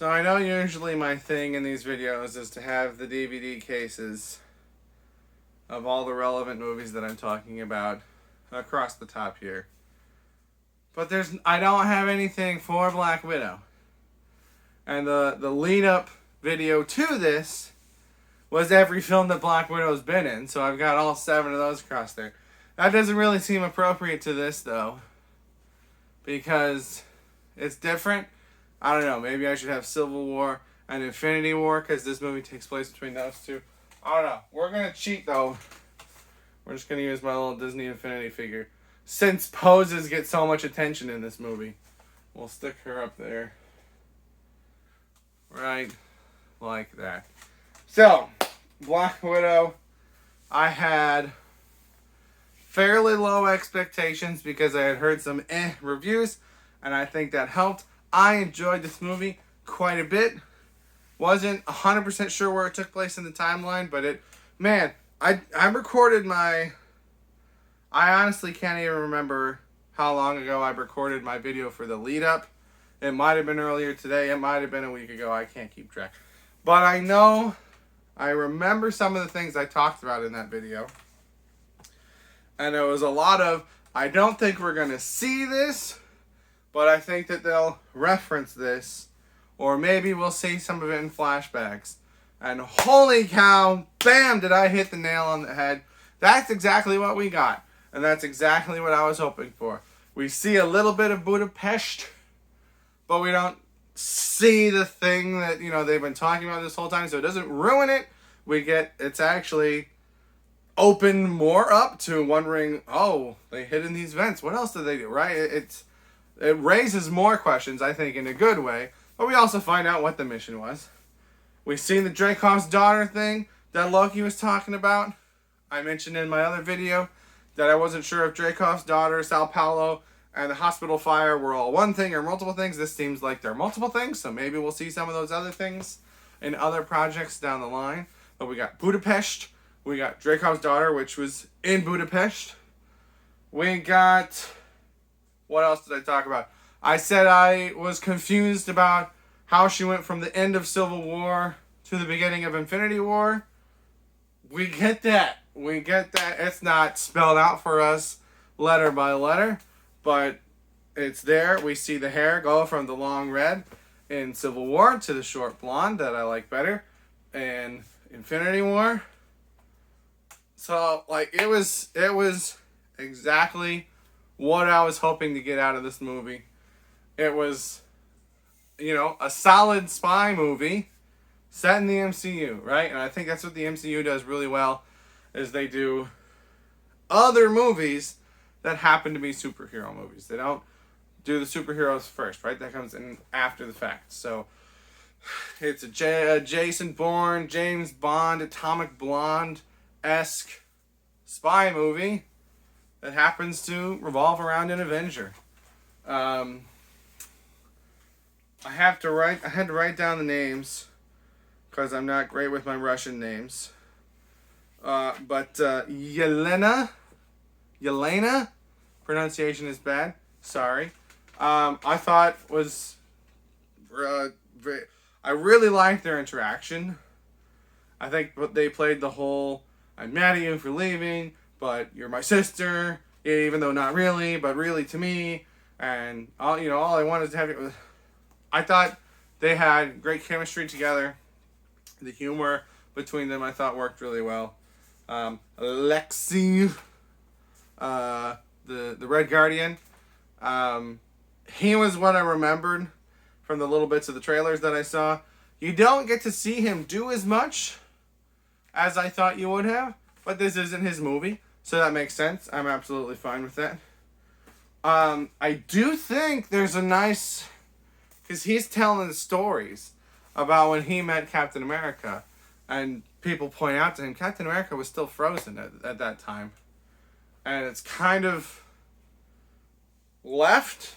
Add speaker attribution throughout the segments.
Speaker 1: So I know usually my thing in these videos is to have the DVD cases of all the relevant movies that I'm talking about across the top here. But I don't have anything for Black Widow. And the lead up video to this was every film that Black Widow's been in. So I've got all 7 of those across there. That doesn't really seem appropriate to this though, because it's different. I don't know, maybe I should have Civil War and Infinity War, because this movie takes place between those two. I don't know. We're going to cheat, though. We're just going to use my little Disney Infinity figure. Since poses get so much attention in this movie, we'll stick her up there. Right like that. So, Black Widow, I had fairly low expectations because I had heard some reviews, and I think that helped. I enjoyed this movie quite a bit. Wasn't 100% sure where it took place in the timeline, but I recorded I honestly can't even remember how long ago I recorded my video for the lead up. It might have been earlier today. It might have been a week ago. I can't keep track. But I remember some of the things I talked about in that video. And it was a lot of, I don't think we're going to see this, but I think that they'll reference this, or maybe we'll see some of it in flashbacks. And holy cow, bam, did I hit the nail on the head. That's exactly what we got. And that's exactly what I was hoping for. We see a little bit of Budapest, but we don't see the thing that, they've been talking about this whole time, so it doesn't ruin it. It's actually opened more up to wondering, oh, they hid in these vents. What else did they do, right? It raises more questions, I think, in a good way. But we also find out what the mission was. We've seen the Dreykov's daughter thing that Loki was talking about. I mentioned in my other video that I wasn't sure if Dreykov's daughter, Sao Paulo, and the hospital fire were all one thing or multiple things. This seems like they're multiple things, so maybe we'll see some of those other things in other projects down the line. But we got Budapest. We got Dreykov's daughter, which was in Budapest. We got... What else did I talk about? I said I was confused about how she went from the end of Civil War to the beginning of Infinity War. We get that. It's not spelled out for us letter by letter, but it's there. We see the hair go from the long red in Civil War to the short blonde that I like better in Infinity War. So, it was exactly what I was hoping to get out of this movie. It was, a solid spy movie set in the MCU, right? And I think that's what the MCU does really well, is they do other movies that happen to be superhero movies. They don't do the superheroes first, right? That comes in after the fact. So it's a Jason Bourne, James Bond, Atomic Blonde-esque spy movie that happens to revolve around an Avenger. I had to write down the names because I'm not great with my Russian names. But Yelena, pronunciation is bad. Sorry. I thought was I really liked their interaction. I think they played the whole "I'm mad at you for leaving, but you're my sister, even though not really, but really to me." And all I wanted to have. I thought they had great chemistry together. The humor between them, I thought, worked really well. Alexei, the Red Guardian, he was what I remembered from the little bits of the trailers that I saw. You don't get to see him do as much as I thought you would have, but this isn't his movie, so that makes sense. I'm absolutely fine with that. I do think there's a nice... because he's telling stories about when he met Captain America, and people point out to him Captain America was still frozen at that time, and it's kind of left.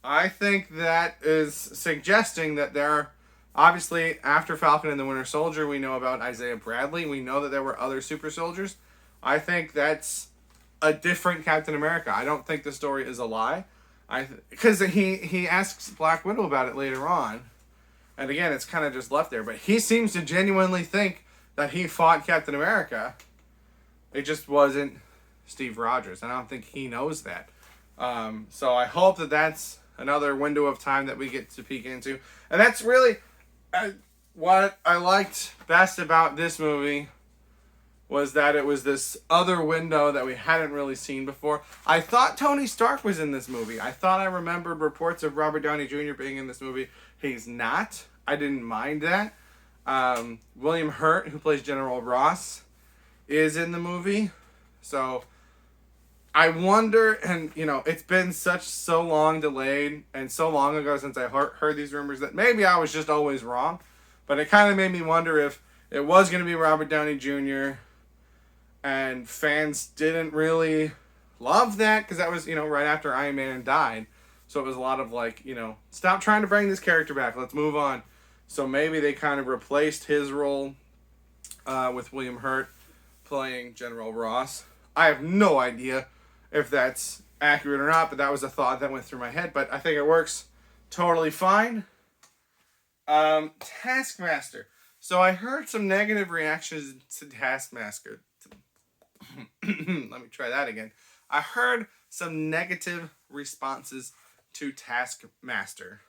Speaker 1: I think that is suggesting that there, obviously after Falcon and the Winter Soldier, we know about Isaiah Bradley. We know that there were other super soldiers. I think that's a different Captain America. I don't think the story is a lie. Because he asks Black Widow about it later on. And again, it's kind of just left there. But he seems to genuinely think that he fought Captain America. It just wasn't Steve Rogers. And I don't think he knows that. So I hope that that's another window of time that we get to peek into. And that's really what I liked best about this movie, was that it was this other window that we hadn't really seen before. I thought Tony Stark was in this movie. I thought I remembered reports of Robert Downey Jr. being in this movie. He's not. I didn't mind that. William Hurt, who plays General Ross, is in the movie. So I wonder, and it's been so long delayed and so long ago since I heard these rumors that maybe I was just always wrong. But it kind of made me wonder if it was going to be Robert Downey Jr., and fans didn't really love that because that was, right after Iron Man died. So it was a lot of stop trying to bring this character back. Let's move on. So maybe they kind of replaced his role with William Hurt playing General Ross. I have no idea if that's accurate or not, but that was a thought that went through my head. But I think it works totally fine. Taskmaster. So I heard some negative reactions to Taskmaster. Let me try that again. I heard some negative responses to Taskmaster.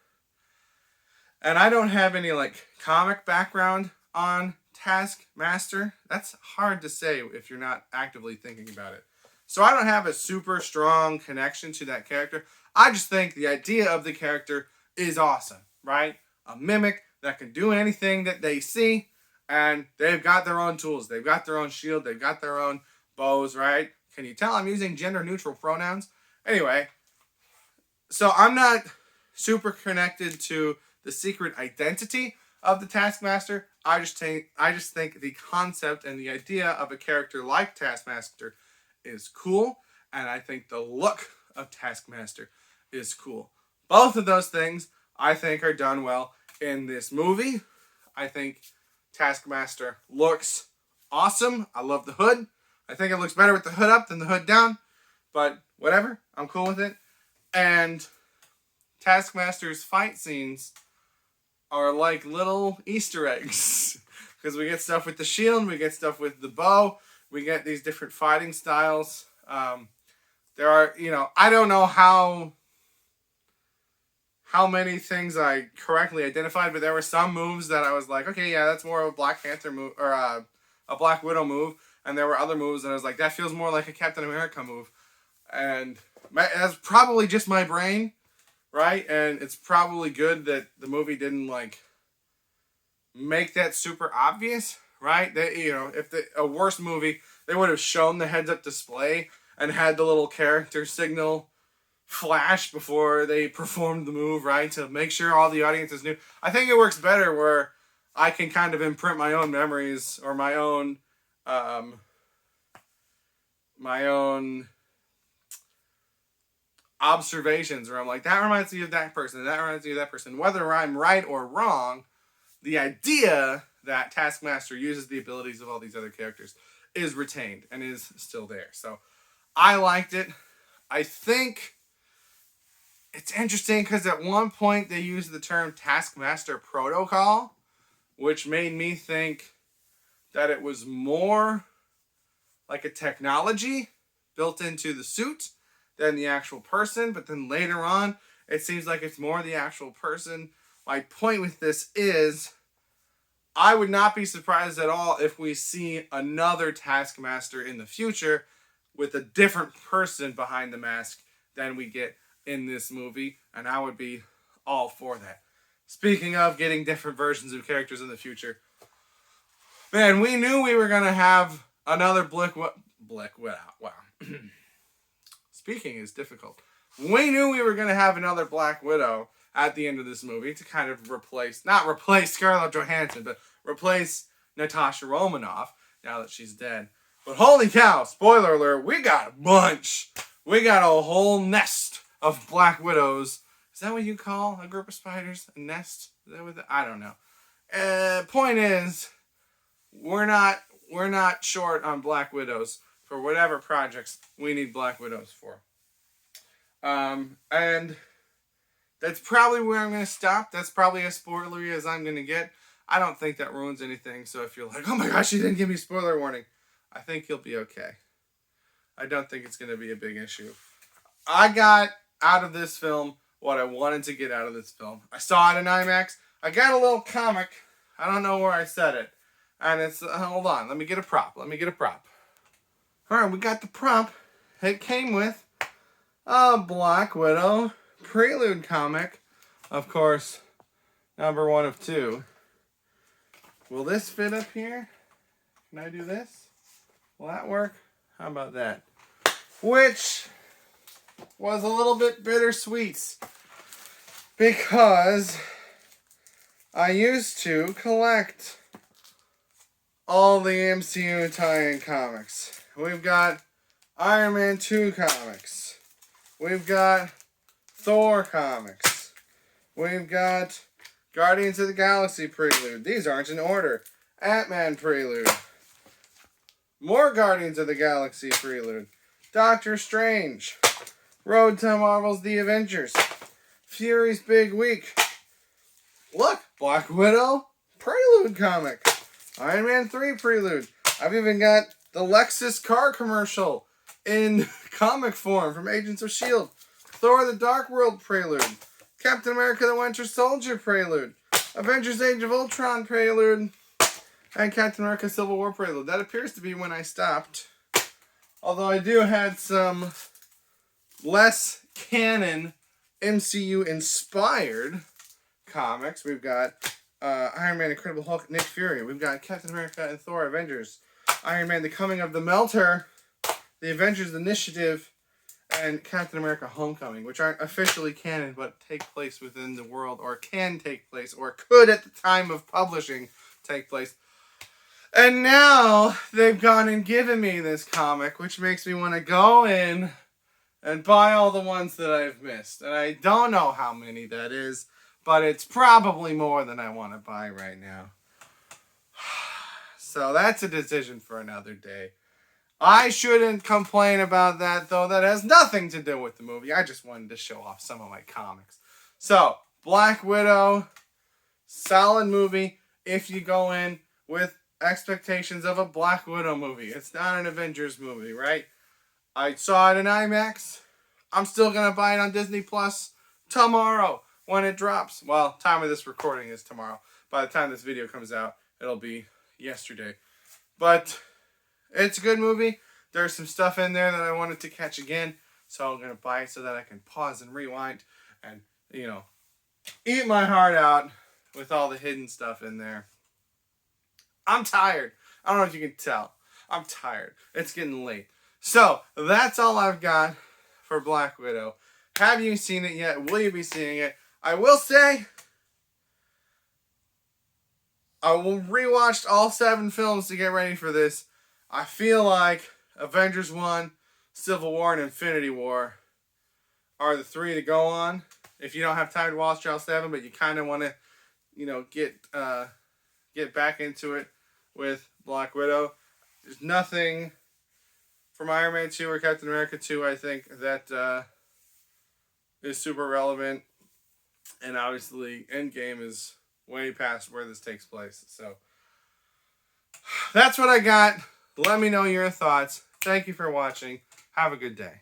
Speaker 1: And I don't have any comic background on Taskmaster. That's hard to say if you're not actively thinking about it. So I don't have a super strong connection to that character. I just think the idea of the character is awesome, right? A mimic that can do anything that they see, and they've got their own tools. They've got their own shield. They've got their own bows, right? Can you tell I'm using gender-neutral pronouns? Anyway, so I'm not super connected to the secret identity of the Taskmaster. I just think the concept and the idea of a character like Taskmaster is cool, and I think the look of Taskmaster is cool. Both of those things I think are done well in this movie. I think Taskmaster looks awesome. I love the hood. I think it looks better with the hood up than the hood down, but whatever. I'm cool with it. And Taskmaster's fight scenes are like little Easter eggs because we get stuff with the shield, we get stuff with the bow, we get these different fighting styles. There are, I don't know how many things I correctly identified, but there were some moves that I was like, okay, yeah, that's more of a Black Panther move or a Black Widow move. And there were other moves that I was like, that feels more like a Captain America move. And that's probably just my brain, right? And it's probably good that the movie didn't make that super obvious, right? That if a worse movie, they would have shown the heads-up display and had the little character signal flash before they performed the move, right? To make sure all the audiences knew. I think it works better where I can kind of imprint my own memories or my own observations where I'm like, that reminds me of that person, that reminds me of that person. Whether I'm right or wrong, the idea that Taskmaster uses the abilities of all these other characters is retained and is still there. So I liked it. I think it's interesting because at one point they used the term Taskmaster Protocol, which made me think that it was more like a technology built into the suit than the actual person. But then later on, it seems like it's more the actual person. My point with this is, I would not be surprised at all if we see another Taskmaster in the future with a different person behind the mask than we get in this movie. And I would be all for that. Speaking of getting different versions of characters in the future, man, we knew we were going to have another Black Widow. Wow. Speaking is difficult. We knew we were going to have another Black Widow at the end of this movie to kind of not replace Scarlett Johansson, but replace Natasha Romanoff now that she's dead. But holy cow, spoiler alert, we got a bunch. We got a whole nest of Black Widows. Is that what you call a group of spiders? A nest? Is that what I don't know. Point is, we're not short on Black Widows for whatever projects we need Black Widows for. And That's probably where I'm going to stop. That's probably as spoilery as I'm going to get. I don't think that ruins anything. So if you're like, oh my gosh, she didn't give me spoiler warning, I think you'll be okay. I don't think it's going to be a big issue. I got out of this film what I wanted to get out of this film. I saw it in IMAX. I got a little comic. I don't know where I said it. And it's, hold on, let me get a prop. All right, we got the prop. It came with a Black Widow Prelude comic. Of course, number 1 of 2. Will this fit up here? Can I do this? Will that work? How about that? Which was a little bit bittersweet because I used to collect all the MCU tie-in comics. We've got Iron Man 2 comics. We've got Thor comics. We've got Guardians of the Galaxy Prelude. These aren't in order. Ant-Man Prelude. More Guardians of the Galaxy Prelude. Doctor Strange. Road to Marvel's The Avengers. Fury's Big Week. Look, Black Widow Prelude comic. Iron Man 3 Prelude. I've even got the Lexus car commercial in comic form from Agents of S.H.I.E.L.D. Thor the Dark World Prelude. Captain America the Winter Soldier Prelude. Avengers Age of Ultron Prelude. And Captain America Civil War Prelude. That appears to be when I stopped. Although I do have some less canon MCU inspired comics. We've got Iron Man, Incredible Hulk, Nick Fury. We've got Captain America and Thor, Avengers. Iron Man, The Coming of the Melter. The Avengers Initiative. And Captain America Homecoming, which aren't officially canon, but take place within the world, or can take place, or could at the time of publishing take place. And now they've gone and given me this comic, which makes me want to go in and buy all the ones that I've missed. And I don't know how many that is, but it's probably more than I want to buy right now. So that's a decision for another day. I shouldn't complain about that, though. That has nothing to do with the movie. I just wanted to show off some of my comics. So, Black Widow, solid movie if you go in with expectations of a Black Widow movie. It's not an Avengers movie, right? I saw it in IMAX. I'm still going to buy it on Disney Plus tomorrow when it drops. Well, time of this recording is tomorrow. By the time this video comes out, it'll be yesterday. But it's a good movie. There's some stuff in there that I wanted to catch again. So I'm going to buy it so that I can pause and rewind and, eat my heart out with all the hidden stuff in there. I'm tired. I don't know if you can tell. I'm tired. It's getting late. So that's all I've got for Black Widow. Have you seen it yet? Will you be seeing it? I will say, I rewatched all 7 films to get ready for this. I feel like Avengers 1, Civil War, and Infinity War are the 3 to go on. If you don't have time to watch all 7, but you kind of want to, get back into it with Black Widow. There's nothing from Iron Man 2 or Captain America 2, I think, that is super relevant. And obviously, Endgame is way past where this takes place. So, that's what I got. Let me know your thoughts. Thank you for watching. Have a good day.